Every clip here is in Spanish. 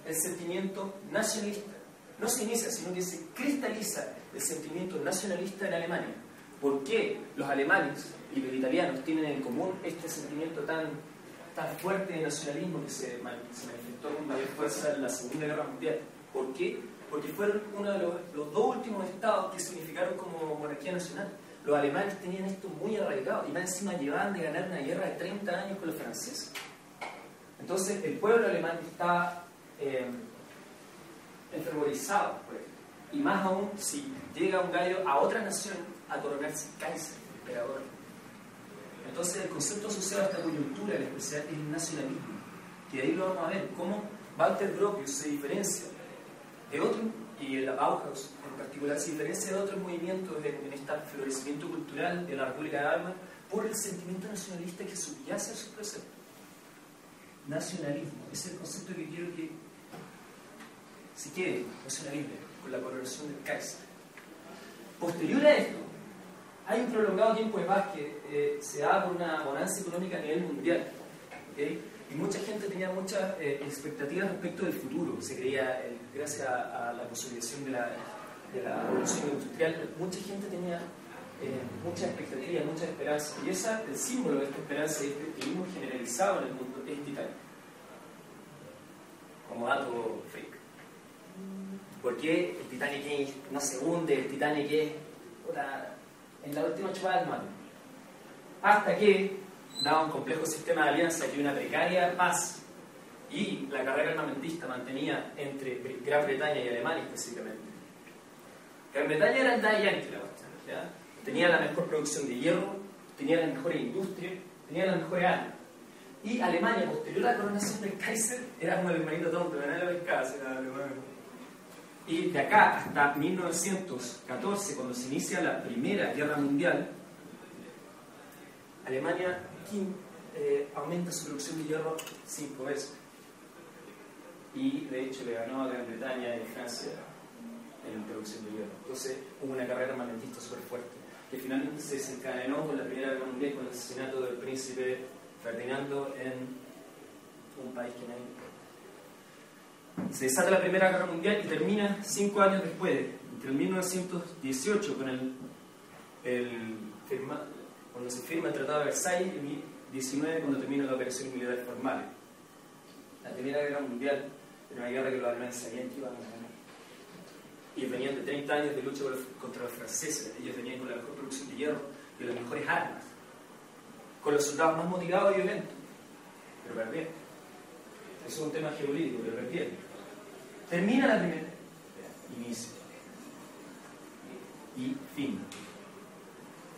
el sentimiento nacionalista. No se inicia, sino que se cristaliza el sentimiento nacionalista en Alemania. ¿Por qué los alemanes y los italianos tienen en común este sentimiento tan fuerte de nacionalismo que se manifestó con mayor fuerza en la Segunda Guerra Mundial? ¿Por qué? Porque fueron uno de los dos últimos estados que se unificaron como monarquía nacional. Los alemanes tenían esto muy arraigado y más encima llevaban de ganar una guerra de 30 años con los franceses. Entonces el pueblo alemán estaba enfervorizado por esto. Y más aún si llega un gallo a otra nación a coronarse Kaiser, emperador. Entonces el concepto asociado a esta coyuntura en especial es el nacionalismo, que ahí lo vamos a ver, cómo Walter Gropius se diferencia de otros, y la Bauhaus en particular se diferencia de otros movimientos en este florecimiento cultural de la República de Weimar por el sentimiento nacionalista que subyace a sus preceptos. Nacionalismo, ese es el concepto que quiero que se quede, nacionalismo, con la coronación del Kaiser. Posterior a esto, hay un prolongado tiempo de paz que se da por una bonanza económica a nivel mundial, ¿okay? Y mucha gente tenía muchas expectativas respecto del futuro. Se creía, gracias a la consolidación de la revolución industrial, mucha gente tenía muchas expectativas, muchas esperanzas. Y el símbolo de esta esperanza y este optimismo generalizado en el mundo es el Titanic. Como dato freak. ¿Por qué el Titanic no se hunde? El Titanic es en la última chupada del mar. Hasta que, dado un complejo sistema de alianza y una precaria paz, y la carrera armamentista mantenida entre Gran Bretaña y Alemania específicamente. Gran Bretaña era el Daddy Yankee, ¿ya? Tenía la mejor producción de hierro, tenía las mejores industrias, tenía las mejores armas. Y Alemania, posterior a la coronación del Kaiser, era como el hermanito tonto, ganaba la pescada, y de acá hasta 1914, cuando se inicia la Primera Guerra Mundial, Alemania aumenta su producción de hierro 5 veces. Y de hecho le ganó a Gran Bretaña y Francia en producción de hierro. Entonces hubo una carrera armamentista súper fuerte, que finalmente se desencadenó con la Primera Guerra Mundial, con el asesinato del príncipe Ferdinando en un país que nadie. Se desata la Primera Guerra Mundial y termina 5 años después, entre el 1918 cuando se firma el Tratado de Versalles, y 1919 cuando termina la operación militar formal. La Primera Guerra Mundial era una guerra que los alemanes sabían que iban a ganar. Y venían de 30 años de lucha contra los franceses. Ellos venían con la mejor producción de hierro y las mejores armas, con los soldados más motivados y violentos, pero perdieron. Eso es un tema geopolítico, pero perdieron. Termina la primera, inicio y fin.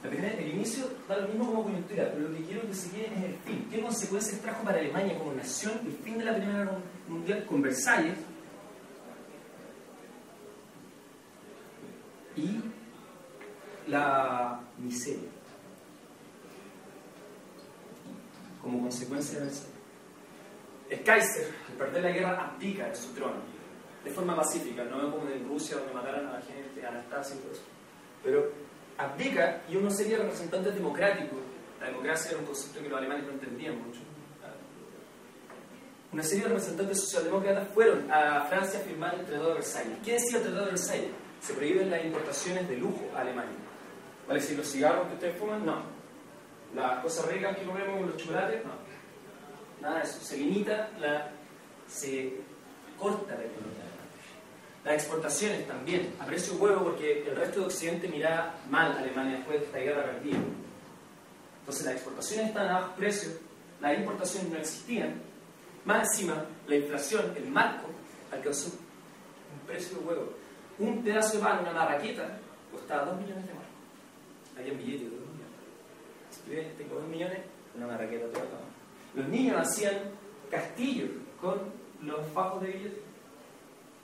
El inicio da lo mismo como coyuntura, pero lo que quiero que se quede es el fin. ¿Qué consecuencias trajo para Alemania como nación el fin de la Primera Guerra Mundial con Versalles y la miseria como consecuencia de Versalles? El Kaiser, al perder la guerra, abdica de su trono de forma pacífica, no como en Rusia donde mataron a la gente, a Anastasia y todo eso, pero abdica y uno sería representante democrático. La democracia era un concepto que los alemanes no entendían mucho. Una serie de representantes socialdemócratas fueron a Francia a firmar el Tratado de Versalles. ¿Qué decía el Tratado de Versalles? Se prohíben las importaciones de lujo a Alemania. ¿Vale decir los cigarros que ustedes fuman? No. Las cosas ricas que comemos, los chocolates, no. Nada de eso. Se limita, se corta la economía. Las exportaciones también, a precio huevo, porque el resto de Occidente miraba mal a Alemania después de esta guerra perdida. Entonces las exportaciones estaban a bajos precios, las importaciones no existían. Más encima, la inflación, el marco, alcanzó un precio de huevo. Un pedazo de pan, una marraqueta, costaba 2 millones de marcos. Había billetes de 2 millones. Si tú tengo 2 millones, una marraqueta toda la mano. Los niños hacían castillos con los fajos de billetes.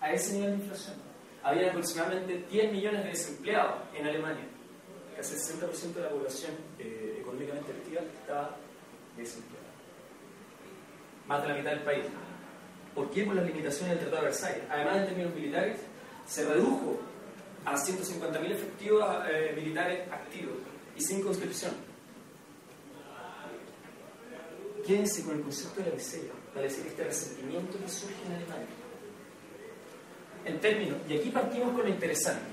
A ese nivel de inflación. Había aproximadamente 10 millones de desempleados en Alemania. Casi el 60% de la población económicamente activa estaba desempleada. Más de la mitad del país. ¿Por qué? Por las limitaciones del Tratado de Versalles. Además, en términos militares, se redujo a 150.000 efectivos militares activos y sin conscripción. Quédense con el concepto de la miseria, para decir este resentimiento que surge en Alemania. en términos, y aquí partimos con lo interesante.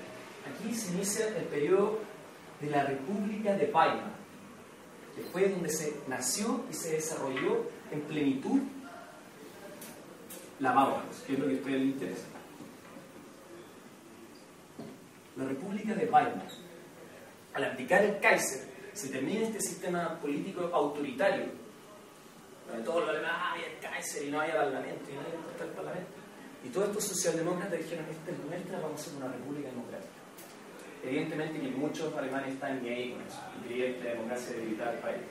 Aquí se inicia el periodo de la República de Weimar, que fue donde se nació y se desarrolló en plenitud la Bauhaus, que es lo que a ustedes les interesa. La República de Weimar, al abdicar el Kaiser, se termina este sistema político autoritario, donde todos los alemanes, el Kaiser, y no haya parlamento, y no haya importa el parlamento. Y todos estos socialdemócratas dijeron: esta es nuestra, vamos a ser una república democrática. Evidentemente que muchos alemanes están ni ahí con eso, y creían que la democracia debilitaba el país.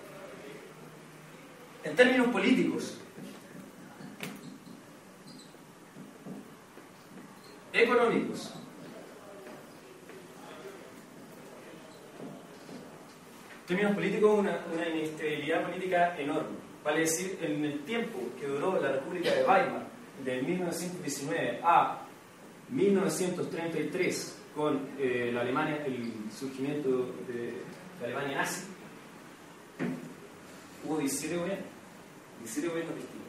En términos políticos, económicos, en términos políticos, una inestabilidad política enorme. Vale decir, en el tiempo que duró la República de Weimar, de 1919 a 1933, con la Alemania, el surgimiento de la Alemania nazi, hubo 17 gobiernos distintos.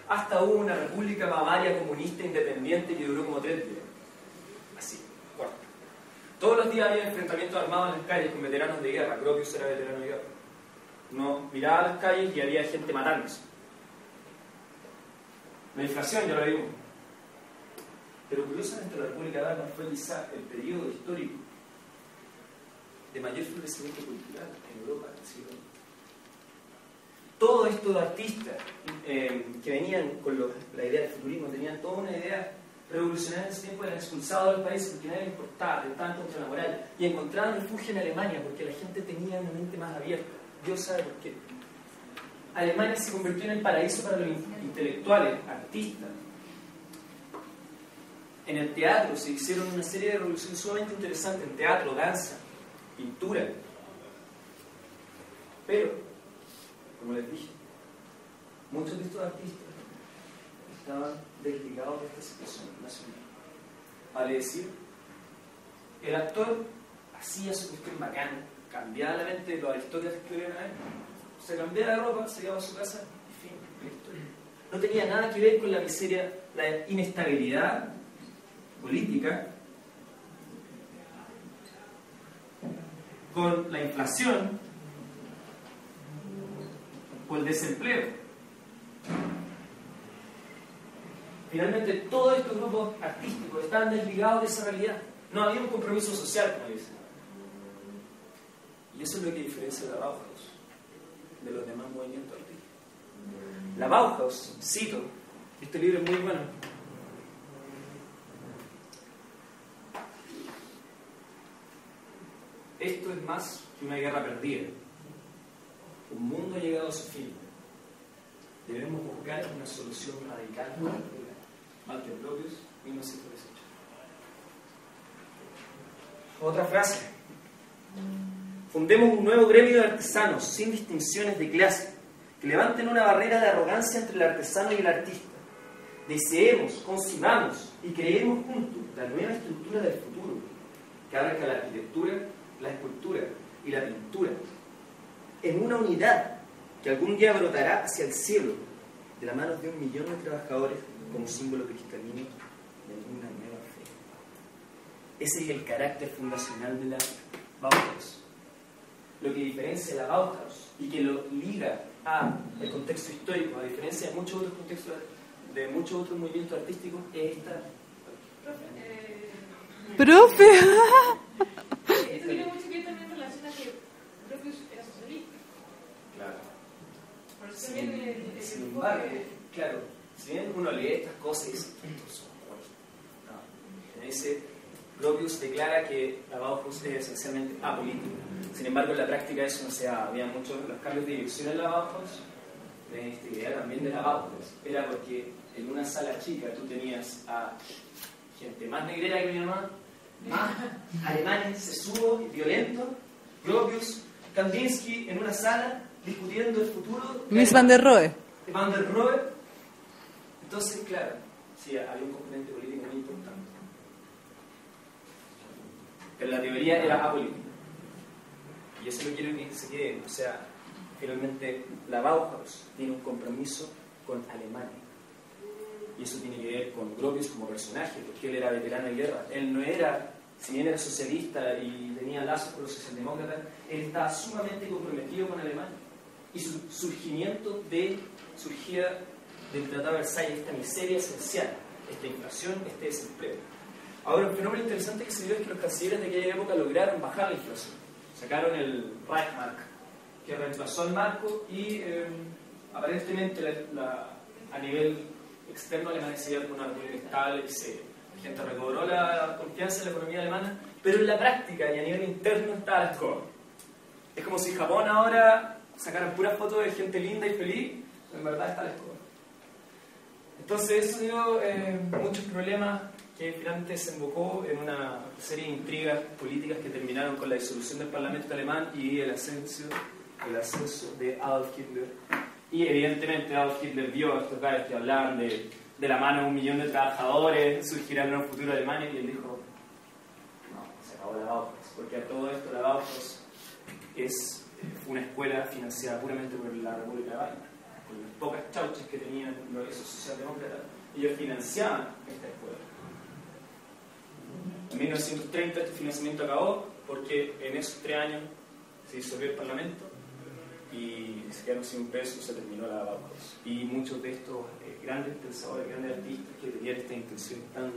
Hasta hubo una república bavaria comunista independiente que duró como 3 días. Así, corta. Todos los días había enfrentamientos armados en las calles con veteranos de guerra. Gropius era veterano de guerra. Uno miraba a las calles y había gente matándose. La inflación, ya lo vimos. Pero curiosamente la República de Weimar fue quizá el periodo histórico de mayor florecimiento cultural en Europa del siglo XX. Todos estos artistas que venían con la idea del futurismo, tenían toda una idea revolucionaria en ese tiempo, eran expulsados del país porque nadie les importaba, estaban contra la moral, y encontraban refugio en Alemania porque la gente tenía una mente más abierta. Dios sabe por qué. Alemania se convirtió en el paraíso para los intelectuales, artistas. En el teatro se hicieron una serie de revoluciones sumamente interesantes, en teatro, danza, pintura. Pero, como les dije, muchos de estos artistas estaban desligados de esta situación nacional. Vale decir, el actor hacía su cuestión bacana, cambiaba la mente de los aristócratas que estuvieron ahí, se cambiaba de ropa, se iba a su casa, y fin, la historia. No tenía nada que ver con la miseria, la inestabilidad política, con la inflación o el desempleo. Finalmente, todos estos grupos artísticos estaban desligados de esa realidad. No había un compromiso social, como dicen. Y eso es lo que diferencia la Bauhaus de los demás movimientos artísticos. La Bauhaus, cito, este libro es muy bueno. Esto es más que una guerra perdida. Un mundo ha llegado a su fin. Debemos buscar una solución radical para el problema. Walter Gropius, 1918. Otra frase. Fundemos un nuevo gremio de artesanos sin distinciones de clase, que levanten una barrera de arrogancia entre el artesano y el artista. Deseemos, concibamos y creemos juntos la nueva estructura del futuro, que abarca la arquitectura, la escultura y la pintura, en una unidad que algún día brotará hacia el cielo de las manos de 1 millón de trabajadores como símbolo cristalino de una nueva fe. Ese es el carácter fundacional de la Bauhaus. Lo que diferencia la Bauhaus y que lo liga al contexto histórico, a diferencia de muchos otros contextos, de muchos otros movimientos artísticos, es esta. ¡Profe! Esto tiene mucho que ver también en relación a que Gropius era socialista. Claro. Por eso también Sin embargo, claro, si bien uno lee estas cosas y dice, estos son buenos. No. Dice, Gropius declara que la Bauhaus es esencialmente apolítica. Sin embargo, en la práctica eso no se daba. Había muchos los cambios de dirección en la Bauhaus, la inestabilidad también de la Bauhaus. Era porque en una sala chica tú tenías a gente más negrera que mi mamá, más alemanes, sesudos y violentos, Gropius, Kandinsky en una sala discutiendo el futuro. Miss Van der Rohe. Van der Rohe. Entonces, claro, sí, había un componente político muy importante. Pero la teoría era apolítica. Y eso lo quiero que se quede. O sea, finalmente la Bauhaus tiene un compromiso con Alemania. Y eso tiene que ver con Gropius como personaje, porque él era veterano de guerra. Él no era, si bien era socialista y tenía lazos con los socialdemócratas, él estaba sumamente comprometido con Alemania. Y su surgimiento surgía del Tratado de Versalles, esta miseria esencial, esta inflación, este desempleo. Ahora, un fenómeno interesante que se dio es que los cancilleres de aquella época lograron bajar la inflación. Sacaron el Reichsmark, que reemplazó al marco y aparentemente a nivel externo Alemania se veía con una república estable y seria. La gente recobró la confianza en la economía alemana, pero en la práctica y a nivel interno estaba la escoba. Es como si Japón ahora sacaran puras fotos de gente linda y feliz, pero en verdad está la escoba. Entonces eso dio muchos problemas que finalmente desembocó en una serie de intrigas políticas que terminaron con la disolución del Parlamento alemán y el ascenso de Adolf Hitler. Y evidentemente Adolf Hitler vio a estos caras que hablaban de la mano de 1 millón de trabajadores, surgirá un futuro de Alemania, y él dijo, no, se acabó la Bauhaus, porque a todo esto la Bauhaus es una escuela financiada puramente por la República de Weimar, con las pocas chauchas que tenían esos socialdemócratas, ellos financiaban esta escuela. En 1930 este financiamiento acabó porque en esos 3 años se disolvió el Parlamento y se quedaron sin un peso, se terminó la Bauhaus. Y muchos de estos grandes pensadores, grandes artistas que tenían esta intención tan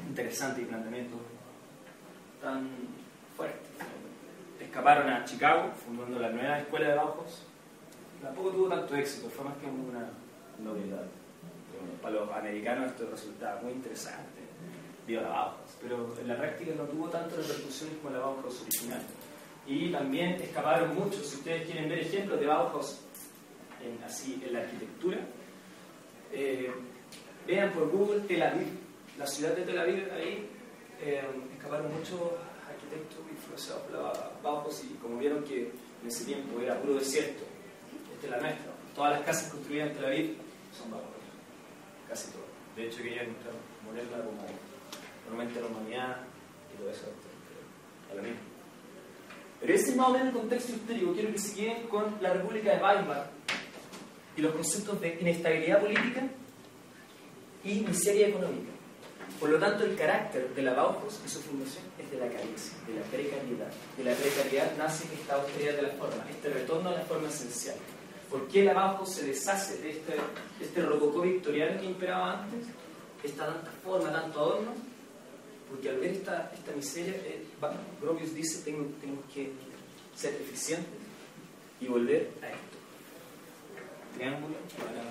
interesante y planteamientos tan fuertes, escaparon a Chicago fundando la nueva escuela de Bauhaus. Tampoco tuvo tanto éxito, fue más que una novedad. Para los americanos esto resultaba muy interesante, viva la Bauhaus, pero en la práctica no tuvo tantas repercusiones como la Bauhaus original. Y también escaparon muchos. Si ustedes quieren ver ejemplos de Bauhaus en la arquitectura, vean por Google Tel Aviv, la ciudad de Tel Aviv. Ahí escaparon muchos arquitectos influenciados por la Bauhaus, y como vieron que en ese tiempo era puro desierto, esta es la nuestra. Todas las casas construidas en Tel Aviv son Bauhaus, casi todas. De hecho querían ponerla como monumento a la humanidad y todo eso, a lo mismo. Pero ese es más o menos el contexto histórico. Quiero que se queden con la República de Weimar y los conceptos de inestabilidad política y miseria económica. Por lo tanto, el carácter de la Bauhaus y su fundación es de la carencia, de la precariedad. De la precariedad nace esta austeridad de la forma, este retorno a la forma esencial. ¿Por qué la Bauhaus se deshace de este rococó victoriano que imperaba antes? Esta tanta forma, tanto adorno. Porque al ver esta miseria, Gropius dice, tenemos que ser eficientes y volver a esto. Triángulo para la